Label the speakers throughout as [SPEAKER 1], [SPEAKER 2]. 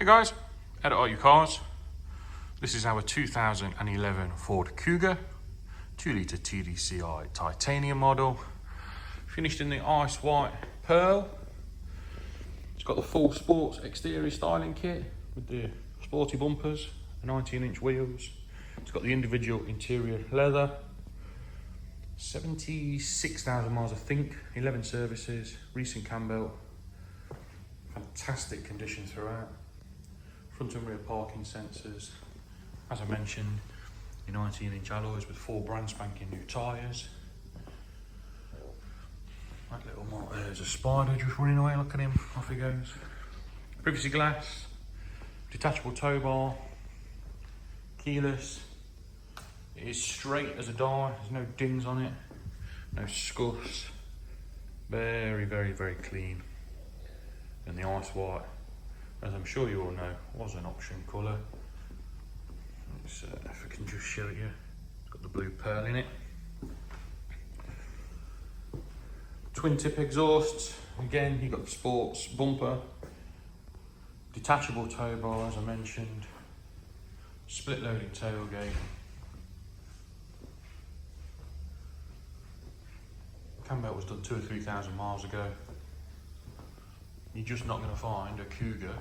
[SPEAKER 1] Hey guys, Edit All Your Cars. This is our 2011 Ford Kuga 2-litre TDCi Titanium model, finished in the ice white pearl. It's got the full sports exterior styling kit with the sporty bumpers, 19-inch wheels. It's got the individual interior leather, 76,000 miles I think, 11 services, recent cam belt, fantastic condition throughout. Front and rear parking sensors, as I mentioned, your 19-inch alloys with 4 brand spanking new tyres. That little mark there's a spider just running away, look at him, off he goes. Privacy glass, detachable tow bar, keyless. It is straight as a die, there's no dings on it, no scuffs. Very, very, very clean. And the ice white, as I'm sure you all know, was an option colour. If I can just show you, it's got the blue pearl in it. Twin tip exhausts, again you've got the sports bumper, detachable tow bar as I mentioned, split loading tailgate. Cam belt was done 2,000 or 3,000 miles ago. You're just not going to find a Kuga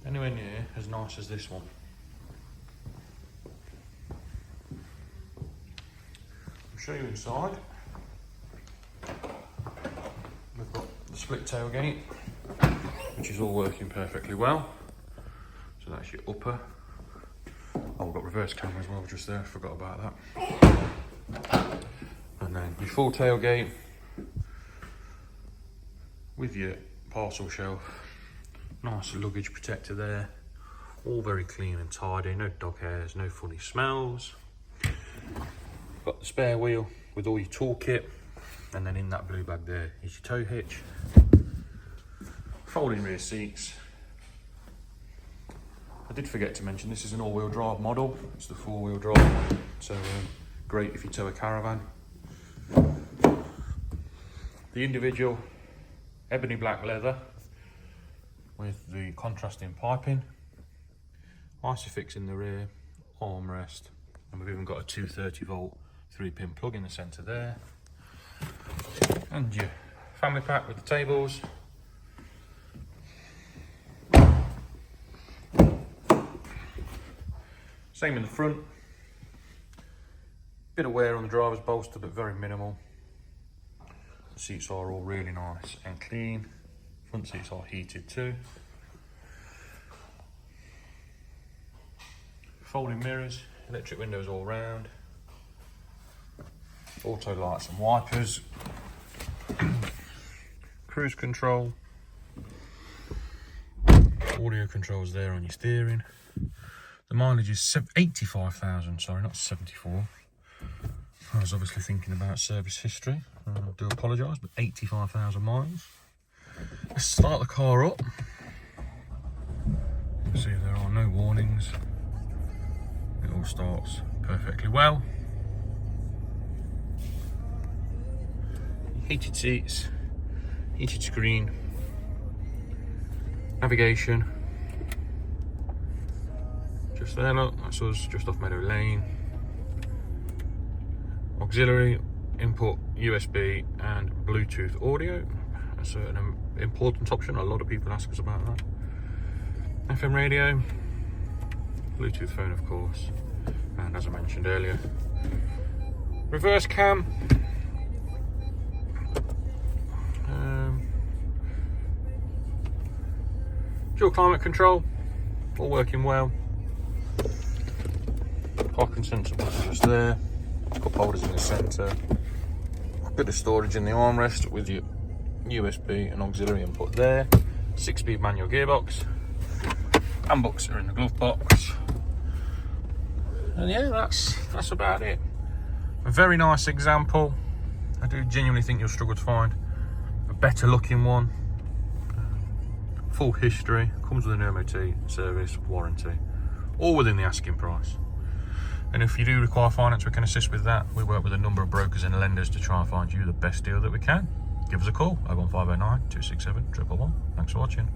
[SPEAKER 1] anywhere near as nice as this one. I'll show you inside. We've got the split tailgate, which is all working perfectly well. So that's your upper. Oh, we've got reverse camera as well just there, forgot about that. And then your full tailgate with your parcel shelf. Nice luggage protector there, all very clean and tidy, no dog hairs, no funny smells. Got the spare wheel with all your toolkit, and then in that blue bag there is your tow hitch. Folding rear seats. I did forget to mention this is an all-wheel drive model, it's the 4-wheel drive, so great if you tow a caravan. The individual ebony black leather with the contrasting piping, Isofix in the rear, armrest, and we've even got a 230 volt 3-pin plug in the centre there. And your family pack with the tables. Same in the front. Bit of wear on the driver's bolster, but very minimal. The seats are all really nice and clean. Front seats are heated too. Folding mirrors, electric windows all round. Auto lights and wipers. Cruise control. Audio controls there on your steering. The mileage is 85,000, sorry, not 74. I was obviously thinking about service history. I do apologise, but 85,000 miles. Let's start the car up. See, there are no warnings. It all starts perfectly well. Heated seats, heated screen, navigation. Just there, look, that's us just off Meadow Lane. Auxiliary, input USB and Bluetooth audio. That's an important option, a lot of people ask us about that. FM radio, Bluetooth phone of course, and as I mentioned earlier, reverse cam. Dual climate control, all working well. Parking sensor just there. Cup holders in the centre. A bit of storage in the armrest with your USB and auxiliary input there. 6-speed manual gearbox. Handbooks are in the glove box. And yeah, that's about it. A very nice example. I do genuinely think you'll struggle to find a better looking one. Full history, comes with an MOT, service, warranty, all within the asking price. And if you do require finance, we can assist with that. We work with a number of brokers and lenders to try and find you the best deal that we can. Give us a call, 01509 267 111. Thanks for watching.